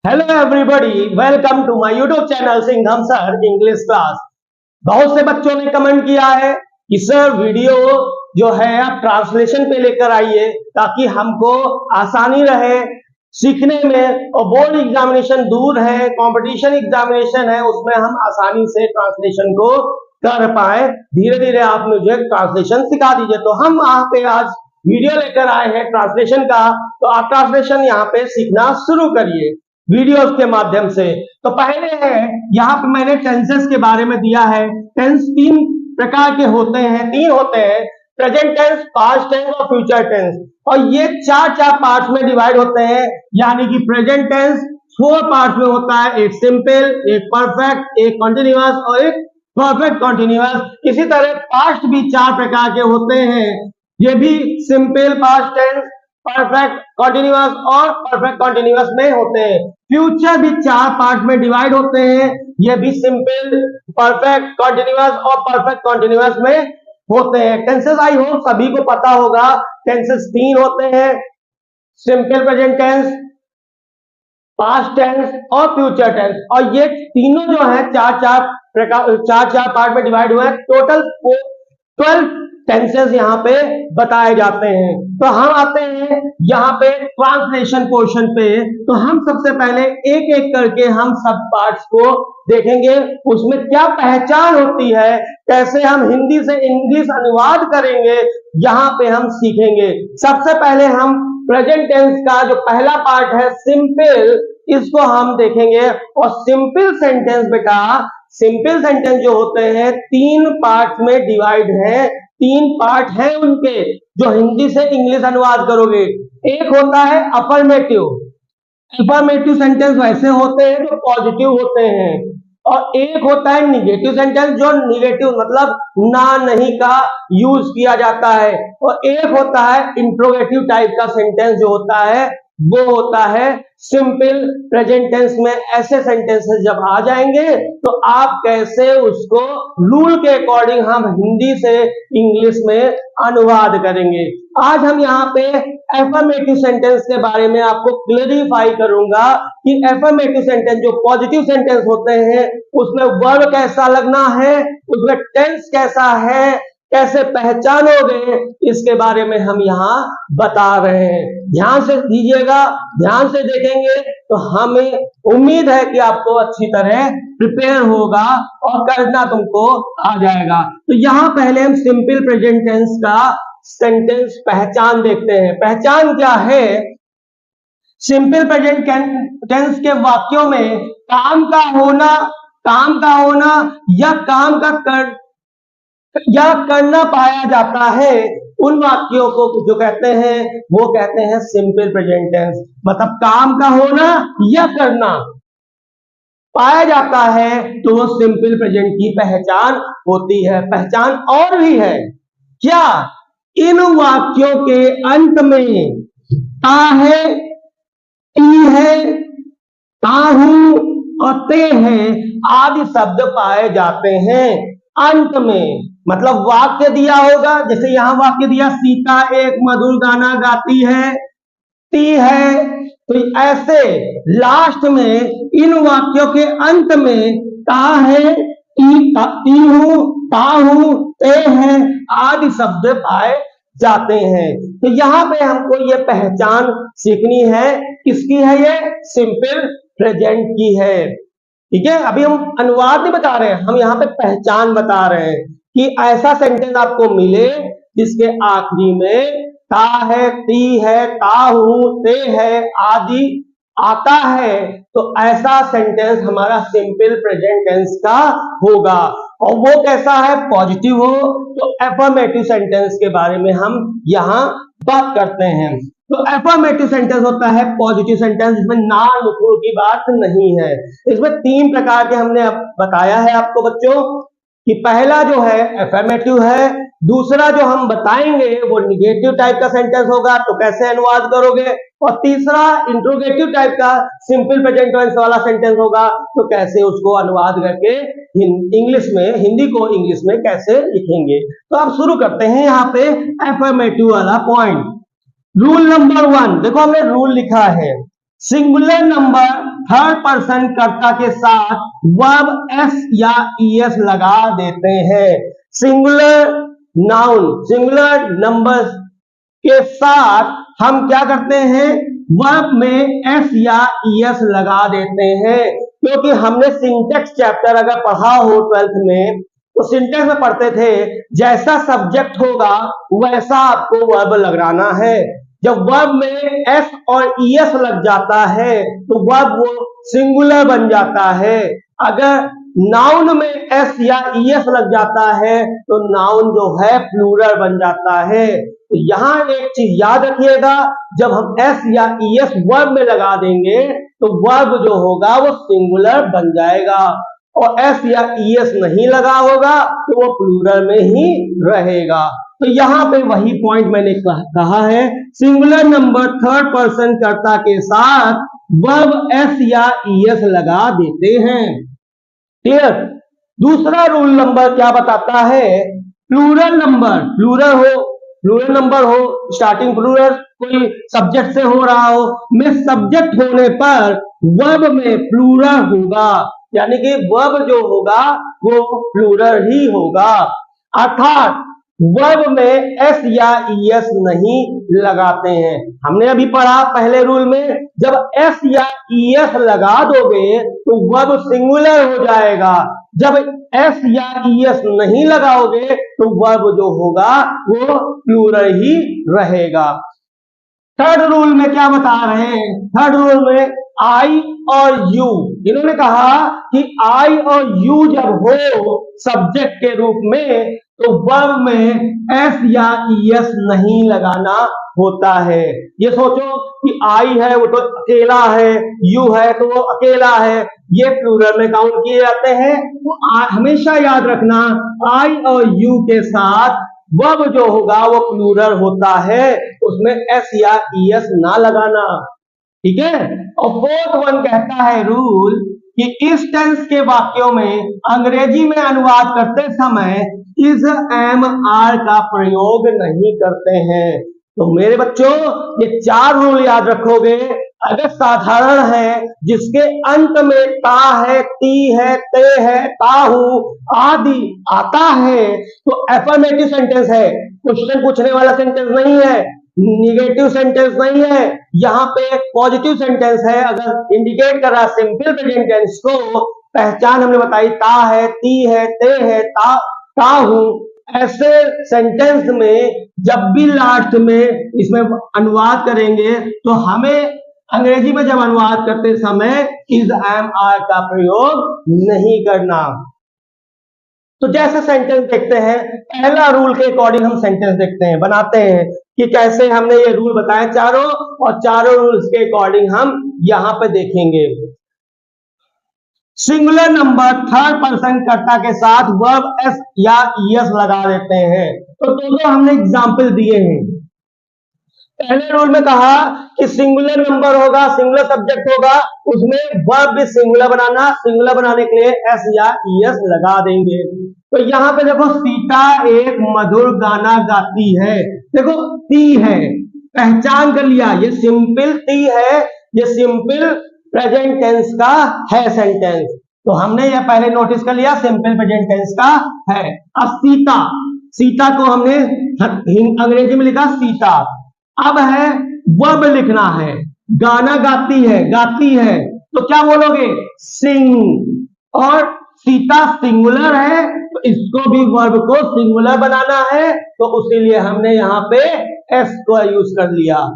Hello everybody, welcome to my YouTube channel Singham sir English class. बहुत से बच्चों ने कमेंट किया है कि सर वीडियो जो है आप ट्रांसलेशन पे लेकर आइए ताकि हमको आसानी रहे सीखने में। और बोर्ड एग्जामिनेशन दूर है, कंपटीशन एग्जामिनेशन है, उसमें हम आसानी से ट्रांसलेशन को कर पाए। धीरे धीरे आप मुझे ट्रांसलेशन सिखा दीजिए। तो हम यहाँ पे आज वीडियो लेकर आए हैं ट्रांसलेशन का, तो आप ट्रांसलेशन यहाँ पे सीखना शुरू करिए वीडियोस के माध्यम से। तो पहले है यहाँ पे मैंने टेंसेस के बारे में दिया है। टेंस तीन प्रकार के होते हैं, तीन होते हैं, प्रेजेंट टेंस, पास्ट टेंस और फ्यूचर टेंस। और ये चार चार पार्ट्स में डिवाइड होते हैं, यानी कि प्रेजेंट टेंस 4 पार्ट्स में होता है, एक सिंपल, एक परफेक्ट, एक कॉन्टिन्यूअस और एक परफेक्ट कॉन्टिन्यूअस। इसी तरह पास्ट भी 4 प्रकार के होते हैं, ये भी simple, past tense, perfect continuous और परफेक्ट कॉन्टिन्यूअस में होते हैं। फ्यूचर भी 4 पार्ट में डिवाइड होते हैं, ये भी सिंपल, परफेक्ट कॉन्टिन्यूअस और परफेक्ट कॉन्टिन्यूअस में होते हैं। टेंसेस आई होप सभी को पता होगा। टेंसेस 3 होते हैं, simple present tense, past tense और फ्यूचर टेंस। और ये तीनों जो है चार चार पार्ट में डिवाइड हुए हैं। टोटल 12 टेंसेस यहाँ पे बताए जाते हैं। तो हम आते हैं यहाँ पे ट्रांसलेशन पोर्शन पे। तो हम सबसे पहले एक एक करके हम सब पार्ट्स को देखेंगे, उसमें क्या पहचान होती है, कैसे हम हिंदी से इंग्लिश अनुवाद करेंगे, यहाँ पे हम सीखेंगे। सबसे पहले हम प्रेजेंट टेंस का जो पहला पार्ट है सिंपल, इसको हम देखेंगे। और सिंपल सेंटेंस बेटा, सिंपल सेंटेंस जो होते हैं 3 पार्ट में डिवाइड है, 3 पार्ट है उनके जो हिंदी से इंग्लिश अनुवाद करोगे। एक होता है अफर्मेटिव, अफर्मेटिव सेंटेंस वैसे होते हैं जो पॉजिटिव होते हैं। और एक होता है निगेटिव सेंटेंस, जो निगेटिव मतलब ना नहीं का यूज किया जाता है। और एक होता है इंट्रोगेटिव टाइप का सेंटेंस जो होता है, वो होता है सिंपल प्रेजेंट टेंस में। ऐसे सेंटेंसेस जब आ जाएंगे तो आप कैसे उसको रूल के अकॉर्डिंग हम हिंदी से इंग्लिश में अनुवाद करेंगे। आज हम यहाँ पे एफर्मेटिव सेंटेंस के बारे में आपको क्लेरिफाई करूंगा कि एफर्मेटिव सेंटेंस जो पॉजिटिव सेंटेंस होते हैं उसमें वर्ब कैसा लगना है, उसमें टेंस कैसा है, कैसे पहचानोगे, इसके बारे में हम यहाँ बता रहे हैं। ध्यान से दीजिएगा, ध्यान से देखेंगे तो हमें उम्मीद है कि आपको अच्छी तरह प्रिपेयर होगा और करना तुमको आ जाएगा। तो यहाँ पहले हम सिंपल प्रेजेंट टेंस का सेंटेंस पहचान देखते हैं। पहचान क्या है? सिंपल प्रेजेंट टेंस के वाक्यों में काम का होना या करना पाया जाता है, उन वाक्यों को जो कहते हैं वो कहते हैं सिंपल प्रेजेंट टेंस। मतलब काम का होना या करना पाया जाता है तो वो सिंपल प्रेजेंट की पहचान होती है। पहचान और भी है क्या? इन वाक्यों के अंत में ता है, टी है, ताहू और ते है आदि शब्द पाए जाते हैं अंत में। मतलब वाक्य दिया होगा, जैसे यहां वाक्य दिया, सीता एक मधुर गाना गाती है, ती है, तो ऐसे लास्ट में इन वाक्यों के अंत में ता है, ती हूं, ता हूं, ते है आदि शब्द पाए जाते हैं। तो यहाँ पे हमको ये पहचान सीखनी है। किसकी है? ये सिंपल प्रेजेंट की है। ठीक है, अभी हम अनुवाद नहीं बता रहे हैं, हम यहाँ पे पहचान बता रहे हैं कि ऐसा सेंटेंस आपको मिले जिसके आखिरी में ता है, ती है, ता हूं, ते है आदि आता है, तो ऐसा सेंटेंस हमारा सिंपल प्रेजेंट टेंस का होगा। और वो कैसा है? पॉजिटिव हो तो एफर्मेटिव सेंटेंस के बारे में हम यहाँ बात करते हैं। तो एफर्मेटिव सेंटेंस होता है पॉजिटिव सेंटेंस, जिसमें ना नुकुर की बात नहीं है। इसमें 3 प्रकार के हमने बताया है आपको बच्चों कि पहला जो है एफर्मेटिव है, दूसरा जो हम बताएंगे वो निगेटिव टाइप का सेंटेंस होगा, तो कैसे अनुवाद करोगे, और तीसरा इंट्रोगेटिव टाइप का सिंपल प्रेजेंट टेंस वाला सेंटेंस होगा, तो कैसे उसको अनुवाद करके इंग्लिश में, हिंदी को इंग्लिश में कैसे लिखेंगे। तो अब शुरू करते हैं यहाँ पे एफर्मेटिव वाला पॉइंट। रूल नंबर 1, देखो हमने रूल लिखा है, सिंगुलर नंबर थर्ड पर्सन कर्ता के साथ वर्ब एस या ईएस लगा देते हैं। सिंगुलर नाउन, सिंगुलर नंबर के साथ हम क्या करते हैं, वर्ब में एस या ईएस लगा देते हैं। क्योंकि हमने सिंटेक्स चैप्टर अगर पढ़ा हो 12th में, तो सिंटेक्स में पढ़ते थे जैसा सब्जेक्ट होगा वैसा आपको वर्ब लगाना है। जब वर्ब में एस और ईएस लग जाता है तो वर्ब वो सिंगुलर बन जाता है। अगर नाउन में एस या ईएस लग जाता है तो नाउन जो है प्लूरल बन जाता है। तो यहां एक चीज याद रखिएगा, जब हम एस या ईएस वर्ब में लगा देंगे तो वर्ब जो होगा वो सिंगुलर बन जाएगा, और एस या ईएस नहीं लगा होगा तो वो प्लूरल में ही रहेगा। तो यहां पे वही पॉइंट मैंने कहा है, सिंगुलर नंबर थर्ड पर्सन कर्ता के साथ वर्ब एस या ईएस लगा देते हैं। क्लियर। दूसरा रूल नंबर क्या बताता है, प्लूरल नंबर, प्लूरल नंबर हो, स्टार्टिंग प्लूरल कोई सब्जेक्ट से हो रहा हो, में सब्जेक्ट होने पर वर्ब में प्लूरल होगा, यानी कि वर्ब जो होगा वो प्लूरल ही होगा। अर्थात वर्ब में एस या ईएस नहीं लगाते हैं। हमने अभी पढ़ा पहले रूल में, जब एस या ईएस लगा दोगे तो वर्ब सिंगुलर हो जाएगा, जब एस या ईएस नहीं लगाओगे तो वर्ब जो होगा वो प्लूरल ही रहेगा। थर्ड रूल में क्या बता रहे हैं, थर्ड रूल में आई और यू, इन्होंने कहा कि आई और यू जब हो सब्जेक्ट के रूप में तो वर्ब में एस या ईएस नहीं लगाना होता है। ये सोचो कि आई है वो तो अकेला है, यू है तो वो अकेला है, ये प्लूरल में काउंट किए जाते हैं। तो हमेशा याद रखना आई और यू के साथ वर्ब जो होगा वो प्लूरल होता है, उसमें एस या ईएस ना लगाना। ठीक है। और फोर्थ वन कहता है रूल कि इस टेंस के वाक्यों में अंग्रेजी में अनुवाद करते समय इस एम आर का प्रयोग नहीं करते हैं। तो मेरे बच्चों ये चार रूल याद रखोगे। अगर साधारण है जिसके अंत में ता है, ती है, ते है, ताहू आदि आता है तो एफर्मेटिव सेंटेंस है, क्वेश्चन पूछने वाला सेंटेंस नहीं है, निगेटिव सेंटेंस नहीं है, यहाँ पे एक पॉजिटिव सेंटेंस है। अगर इंडिकेट कर रहा सिंपल प्रेजेंट टेंस को, पहचान हमने बताई ता है, ती है, ते है, ताहू, ऐसे सेंटेंस में जब भी लास्ट में इसमें अनुवाद करेंगे तो हमें अंग्रेजी में जब अनुवाद करते समय इज एम आर का प्रयोग नहीं करना। तो जैसे सेंटेंस देखते हैं, पहला रूल के अकॉर्डिंग हम सेंटेंस देखते हैं, बनाते हैं कि कैसे हमने ये रूल बताए चारों, और चारों रूल्स के अकॉर्डिंग हम यहां पे देखेंगे। सिंगुलर नंबर थर्ड पर्सन कर्ता के साथ वर्ब एस या ईएस लगा देते हैं। तो दोनों हमने एग्जाम्पल दिए हैं। पहले रूल में कहा कि सिंगुलर नंबर होगा, सिंगुलर सब्जेक्ट होगा, उसमें वर्ब भी सिंगुलर बनाना, सिंगुलर बनाने के लिए एस या ईएस लगा देंगे। तो यहाँ पे देखो सीता एक मधुर गाना गाती है, देखो ती है, पहचान कर लिया, ये सिंपल ती है, ये सिंपल प्रेजेंट टेंस का है सेंटेंस। तो हमने यह पहले नोटिस कर लिया सिंपल प्रेजेंट टेंस का है। अब सीता, सीता को हमने अंग्रेजी में लिखा सीता। अब है वर्ब लिखना है, गाना गाती है, गाती है, तो क्या बोलोगे सिंग, और सीता सिंगुलर है तो इसको भी वर्ब को सिंगुलर बनाना है, तो उसीलिए हमने यहाँ पे एस को यूज कर लिया।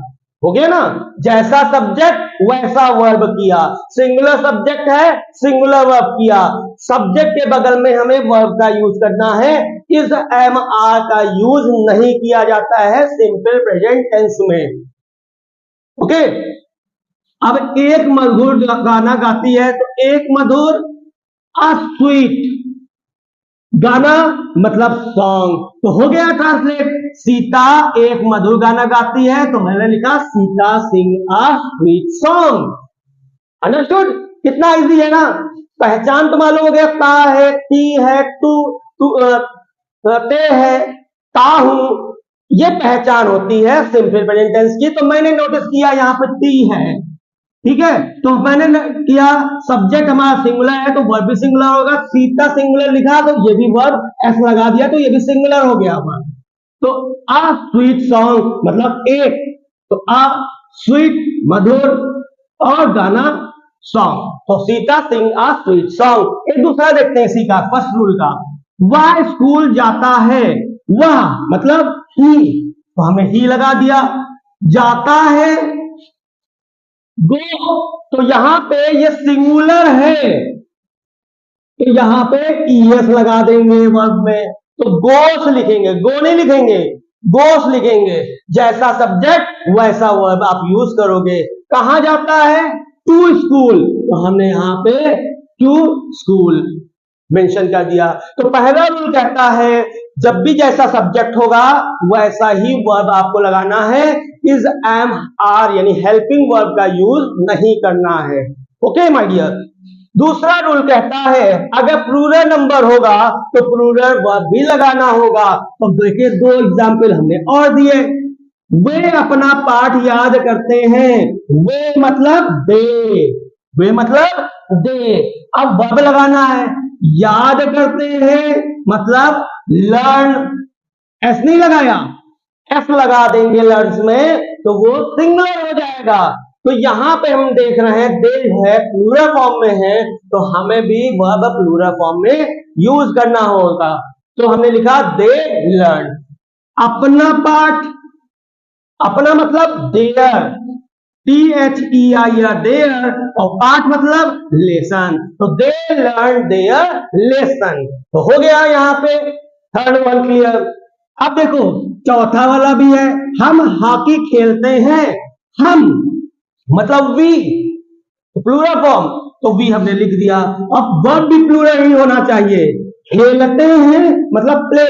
हो गया ना, जैसा सब्जेक्ट वैसा वर्ब किया, सिंगुलर सब्जेक्ट है सिंगुलर वर्ब किया, सब्जेक्ट के बगल में हमें वर्ब का यूज करना है। इस एम आर का यूज नहीं किया जाता है सिंपल प्रेजेंट टेंस में। ओके। अब एक मधुर गाना गाती है, तो एक मधुर स्वीट, गाना मतलब सॉन्ग, तो हो गया ट्रांसलेट, सीता एक मधुर गाना गाती है, तो मैंने लिखा सीता सिंग अ स्वीट सॉन्ग। अंडरस्टूड? कितना इजी है ना। पहचान तो मालूम हो गया, ता है, ती है, ते है, ताहू, ये पहचान होती है सिंपल प्रेजेंट टेंस की। तो मैंने नोटिस किया यहाँ पे ती है, ठीक है, तो मैंने किया सब्जेक्ट हमारा सिंगुलर है तो वर्ब भी सिंगुलर होगा, सीता सिंगुलर लिखा तो ये भी वर्ब, एस लगा दिया तो ये भी सिंगुलर हो गया वर्ब। तो आ स्वीट सॉन्ग मतलब एक, तो आ स्वीट मधुर और गाना सॉन्ग, तो सीता सिंग आ स्वीट सॉन्ग। एक दूसरा देखते हैं इसी का फर्स्ट रूल का, वह स्कूल जाता है, वह मतलब ही, तो हमें ही लगा दिया, जाता है गो, तो यहां पे ये सिंगुलर है तो यहां पे ईएस लगा देंगे वर्ब में, तो गोस लिखेंगे, गो नहीं लिखेंगे, गोस लिखेंगे। जैसा सब्जेक्ट वैसा वर्ब आप यूज करोगे। कहां जाता है, टू स्कूल, तो हमने यहां पे टू स्कूल मेंशन कर दिया। तो पहला रूल कहता है जब भी जैसा सब्जेक्ट होगा वैसा ही वर्ब आपको लगाना है, इज, एम, आर यानी हेल्पिंग वर्ब का यूज नहीं करना है। Okay my dear. दूसरा रूल कहता है अगर प्लूरल नंबर होगा तो प्लूरल वर्ब भी लगाना होगा। तो देखिए दो एग्जाम्पल हमने और दिए, वे अपना पाठ याद करते हैं, वे मतलब दे, वे मतलब दे, अब वर्ब लगाना है, याद करते हैं मतलब लर्न, एस नहीं लगाया, एस लगा देंगे लर्न्स में तो वो सिंगुलर हो जाएगा। तो यहां पे हम देख रहे हैं दे है प्लूरल फॉर्म में है तो हमें भी वर्ब प्लूरल फॉर्म में यूज करना होगा। तो हमने लिखा दे लर्न, अपना पाठ, अपना मतलब देयर, THEIR देयर, और पाठ मतलब लेसन, तो दे लर्न देयर लेसन। तो हो गया यहाँ पे थर्ड वन क्लियर। अब देखो चौथा वाला भी है, हम हॉकी खेलते हैं, हम मतलब वी, प्लूरल फॉर्म, तो वी हमने लिख दिया। अब वर्ब भी प्लूरल ही होना चाहिए, खेलते हैं मतलब प्ले,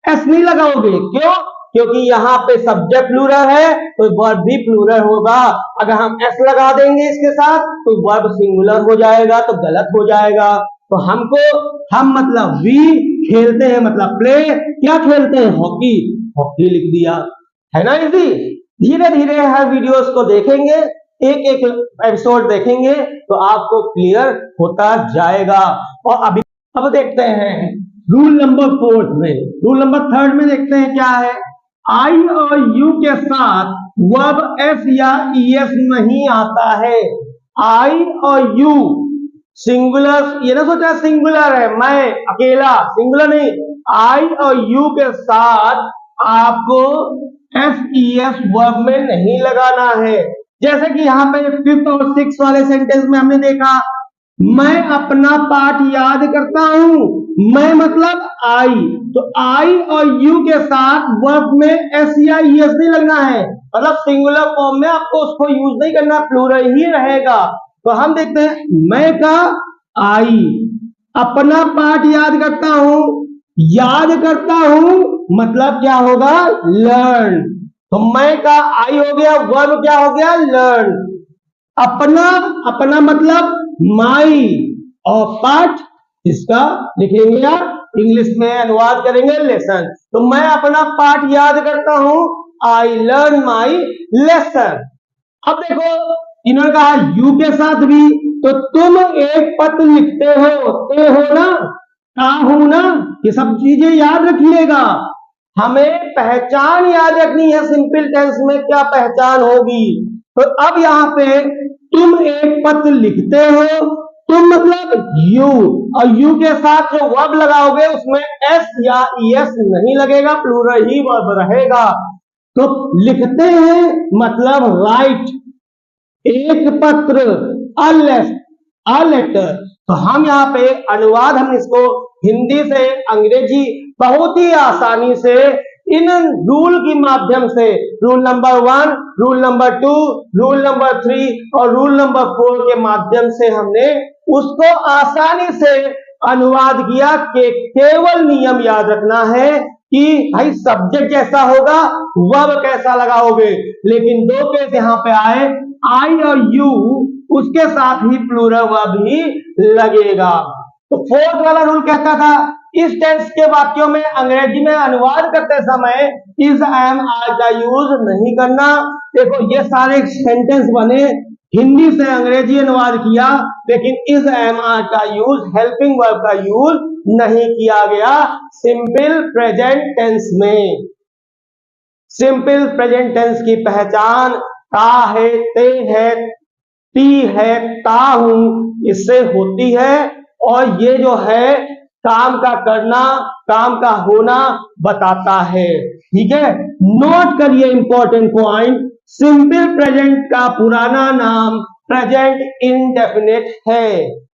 एस नहीं लगाओगे, क्यों, क्योंकि यहाँ पे सब्जेक्ट प्लूरल है तो वर्ब भी प्लूरल होगा। अगर हम एस लगा देंगे इसके साथ तो वर्ब सिंगुलर हो जाएगा तो गलत हो जाएगा। तो हमको, हम मतलब वी, खेलते हैं मतलब प्ले, क्या खेलते हैं, हॉकी, हॉकी लिख दिया, है ना इजी। धीरे धीरे हर वीडियोस को देखेंगे, एक एक एपिसोड देखेंगे तो आपको क्लियर होता जाएगा। और अभी अब देखते हैं रूल नंबर फोर्थ में, रूल नंबर थर्ड में देखते हैं क्या है, आई और यू के साथ वर्ब एस या ईएस नहीं आता है। आई और यू सिंगुलर, ये ना सोचा सिंगुलर है मैं अकेला, सिंगुलर नहीं, आई और यू के साथ आपको एस ईएस वर्ब में नहीं लगाना है। जैसे कि यहाँ पे फिफ्थ और सिक्स वाले सेंटेंस में हमने देखा, मैं अपना पाठ याद करता हूं, मैं मतलब आई, तो आई और यू के साथ वर्ब में एस या ईएस नहीं लगना है, मतलब सिंगुलर फॉर्म में आपको उसको यूज नहीं करना, प्लूरल ही रहेगा। तो हम देखते हैं मैं का आई, अपना पाठ याद करता हूं, याद करता हूं मतलब क्या होगा, लर्न, तो मैं का आई हो गया, वर्ब क्या हो गया, लर्न। अपना, अपना मतलब माई, और पाठ इसका लिखेंगे आप इंग्लिश में अनुवाद करेंगे लेसन। तो मैं अपना पाठ याद करता हूं, आई लर्न माई लेसन। अब देखो इन्होंने कहा यू के साथ भी, तो तुम एक पत्र लिखते हो, ते हो ना, का हूं ना, ये सब चीजें याद रखिएगा। हमें पहचान याद रखनी है, सिंपल टेंस में क्या पहचान होगी। तो अब यहाँ पे तुम एक पत्र लिखते हो, तुम मतलब यू, और यू के साथ जो वर्ब लगाओगे उसमें एस या ईएस नहीं लगेगा, प्लूरल ही वर्ब रहेगा। तो लिखते हैं मतलब राइट, एक पत्र, अ लेटर। तो हम यहाँ पे अनुवाद, हम इसको हिंदी से अंग्रेजी बहुत ही आसानी से इन रूल के माध्यम से, rule number 1, rule number 2, rule number 3 और रूल नंबर 4 के माध्यम से हमने उसको आसानी से अनुवाद किया कि केवल नियम याद रखना है कि भाई सब्जेक्ट जैसा होगा वर्ब कैसा लगाओगे। लेकिन दो केस यहाँ पे आए, आई और यू, उसके साथ ही प्लूरल वर्ब ही लगेगा। तो फोर्थ वाला रूल कहता था इस टेंस के वाक्यों में अंग्रेजी में अनुवाद करते समय इज, एम, आर का यूज नहीं करना। देखो ये सारे सेंटेंस बने हिंदी से अंग्रेजी अनुवाद किया, लेकिन इस एम आर का यूज, हेल्पिंग वर्ब का यूज नहीं किया गया सिंपल प्रेजेंट टेंस में। सिंपल प्रेजेंट टेंस की पहचान ता है, ते है, ती है, ता हूं, इससे होती है, और ये जो है काम का करना, काम का होना बताता है। ठीक है, नोट करिए इंपॉर्टेंट पॉइंट, सिंपल प्रेजेंट का पुराना नाम प्रेजेंट इंडेफिनिट है।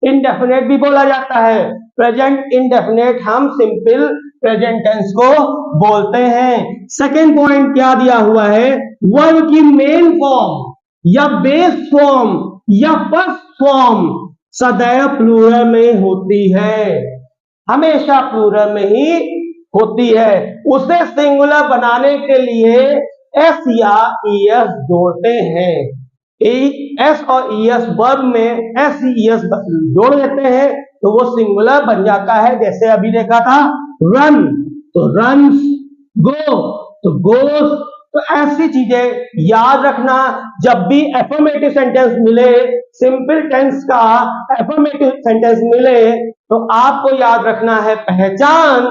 इंडेफिनिट भी बोला जाता है, प्रेजेंट इंडेफिनिट हम सिंपल प्रेजेंट टेंस को बोलते हैं। सेकेंड पॉइंट क्या दिया हुआ है, वर्ब की मेन फॉर्म या बेस फॉर्म या फर्स्ट फॉर्म सदैव प्लूरल में होती है, हमेशा प्लूरल में ही होती है। उसे सिंगुलर बनाने के लिए एस या ईएस जोड़ते हैं। एस और ईएस वर्ब में एस ईएस जोड़ देते हैं तो वो सिंगुलर बन जाता है। जैसे अभी देखा था रन तो रन्स, गो तो गोस। तो ऐसी चीजें याद रखना, जब भी एफर्मेटिव सेंटेंस मिले, सिंपल टेंस का एफर्मेटिव सेंटेंस मिले, तो आपको याद रखना है पहचान,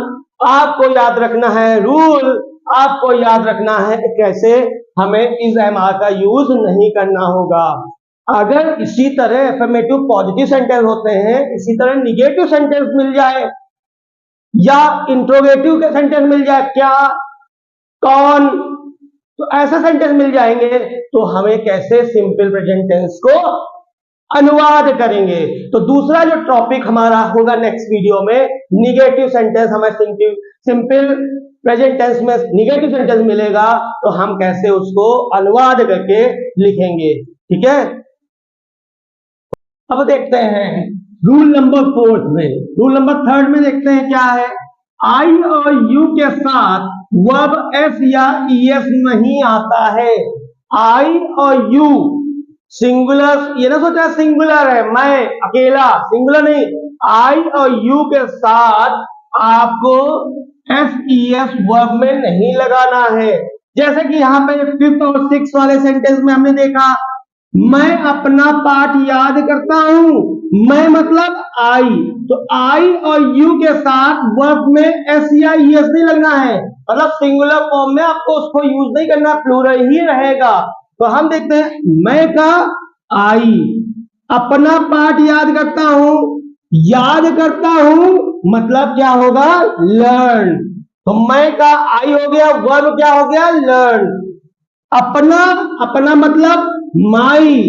आपको याद रखना है रूल, आपको याद रखना है कैसे हमें इस एमआर का यूज नहीं करना होगा। अगर इसी तरह एफर्मेटिव पॉजिटिव सेंटेंस होते हैं, इसी तरह निगेटिव सेंटेंस मिल जाए या इंट्रोगेटिव के सेंटेंस मिल जाए, क्या, कौन, तो ऐसा सेंटेंस मिल जाएंगे, तो हमें कैसे सिंपल प्रेजेंट टेंस को अनुवाद करेंगे। तो दूसरा जो टॉपिक हमारा होगा नेक्स्ट वीडियो में, निगेटिव सेंटेंस, हमें सिंपल प्रेजेंट टेंस में निगेटिव सेंटेंस मिलेगा तो हम कैसे उसको अनुवाद करके लिखेंगे। ठीक है, अब देखते हैं रूल नंबर 4 में। रूल नंबर 3 में देखते हैं क्या है, आई और यू के साथ वर्ब एस या ईएस नहीं आता है। आई और यू सिंगुलर, ये ना सोचा सिंगुलर है, मैं अकेला, सिंगुलर नहीं। आई और यू के साथ आपको एस ईएस वर्ब में नहीं लगाना है। जैसे कि यहाँ पे 5th और 6th वाले सेंटेंस में हमने देखा, मैं अपना पाठ याद करता हूं, मैं मतलब आई, तो आई और यू के साथ वर्ब में एस या ईएस नहीं लगना है, मतलब सिंगुलर फॉर्म में आपको उसको यूज नहीं करना, प्लूरल ही रहेगा। तो हम देखते हैं, मैं का आई, अपना पाठ याद करता हूं, याद करता हूं मतलब क्या होगा, लर्न। तो मैं का आई हो गया, वर्ब क्या हो गया, लर्न। अपना, अपना मतलब माई,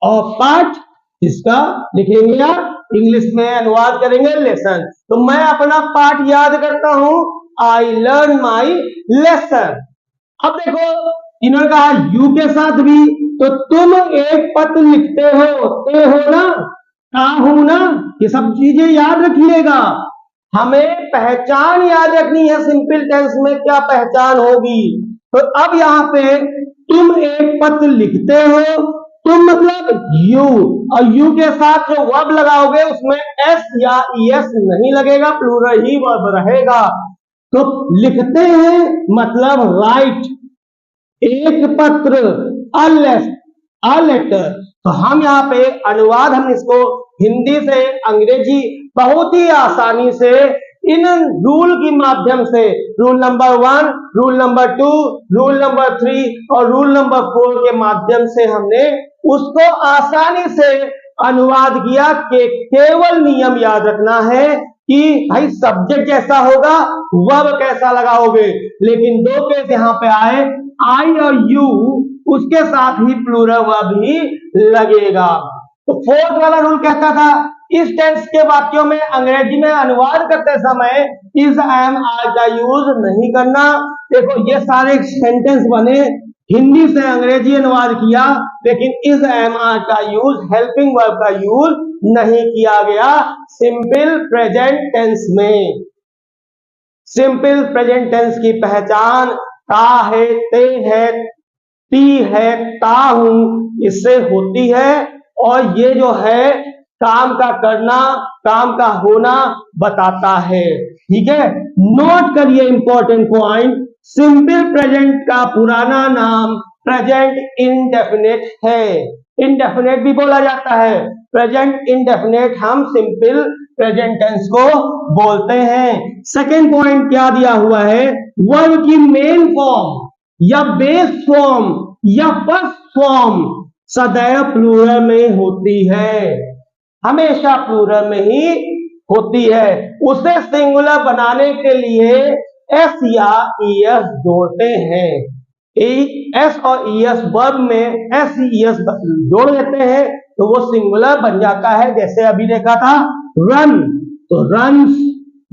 और पाठ इसका लिखेंगे आप इंग्लिश में अनुवाद करेंगे लेसन। तो मैं अपना पाठ याद करता हूं, आई लर्न माई लेसन। अब देखो इन्होंने कहा यू के साथ भी, तो तुम एक पत्र लिखते हो, ते हो ना, ता हूं ना, ये सब चीजें याद रखिएगा। हमें पहचान याद रखनी है, सिंपल टेंस में क्या पहचान होगी। तो अब यहां पे तुम एक पत्र लिखते हो, तुम मतलब यू, और यू के साथ जो वर्ब लगाओगे उसमें एस या ईएस नहीं लगेगा, प्लूरल ही वर्ब रहेगा। तो लिखते हैं मतलब राइट, एक पत्र, अ लेटर। तो हम यहाँ पे अनुवाद, हम इसको हिंदी से अंग्रेजी बहुत ही आसानी से इन रूल की माध्यम से, rule number 1, rule number 2, rule number 3 और रूल नंबर 4 के माध्यम से हमने उसको आसानी से अनुवाद किया। कि केवल नियम याद रखना है कि भाई सब्जेक्ट कैसा होगा, वर्ब कैसा लगाओगे, लेकिन दो केस यहां पे आए, आई और यू, उसके साथ ही प्लूरल वर्ब ही लगेगा। तो 4th वाला रूल कहता था, इस टेंस के वाक्यों में अंग्रेजी में अनुवाद करते समय इज, एम, आर का यूज नहीं करना। देखो ये सारे सेंटेंस बने, हिंदी से अंग्रेजी अनुवाद किया, लेकिन इज, एम, आर का यूज, हेल्पिंग वर्ब का यूज नहीं किया गया सिंपल प्रेजेंट टेंस में। सिंपल प्रेजेंट टेंस की पहचान ता है, ते है, ती है, ता हूं, इससे होती है, और ये जो है काम का करना, काम का होना बताता है। ठीक है, नोट करिए इंपॉर्टेंट पॉइंट, सिंपल प्रेजेंट का पुराना नाम प्रेजेंट इंडेफिनिट है। इंडेफिनेट भी बोला जाता है। प्रेजेंट इंडेफिनेट हम सिंपल प्रेजेंट टेंस को बोलते हैं। सेकेंड पॉइंट क्या दिया हुआ है, वर्ब की मेन फॉर्म या बेस फॉर्म या फर्स्ट फॉर्म सदैव प्लूरल में होती है, हमेशा प्लूरल में ही होती है। उसे सिंगुलर बनाने के लिए एस या ईएस जोड़ते हैं। एस और ईएस वर्ब में एस ईएस जोड़ देते हैं तो वो सिंगुलर बन जाता है। जैसे अभी देखा था रन तो रन्स,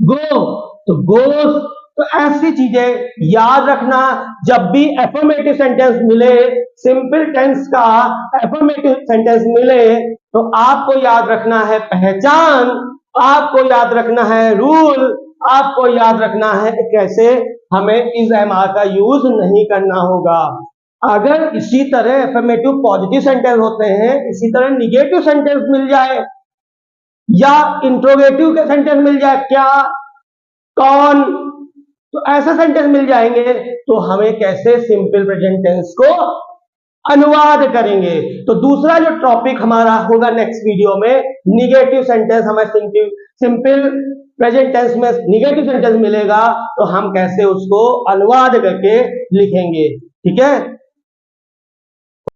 गो तो गोस। तो ऐसी चीजें याद रखना, जब भी एफर्मेटिव सेंटेंस मिले, सिंपल टेंस का एफर्मेटिव सेंटेंस मिले तो आपको याद रखना है पहचान, आपको याद रखना है रूल, आपको याद रखना है कैसे हमें इस एमआर का यूज नहीं करना होगा। अगर इसी तरह एफर्मेटिव पॉजिटिव सेंटेंस होते हैं, इसी तरह निगेटिव सेंटेंस मिल जाए या इंट्रोगेटिव के सेंटेंस मिल जाए, क्या, कौन, तो ऐसे सेंटेंस मिल जाएंगे तो हमें कैसे सिंपल प्रेजेंट टेंस को अनुवाद करेंगे। तो दूसरा जो टॉपिक हमारा होगा नेक्स्ट वीडियो में, निगेटिव सेंटेंस, हमें सिंपल प्रेजेंट टेंस में निगेटिव सेंटेंस मिलेगा तो हम कैसे उसको अनुवाद करके लिखेंगे। ठीक है।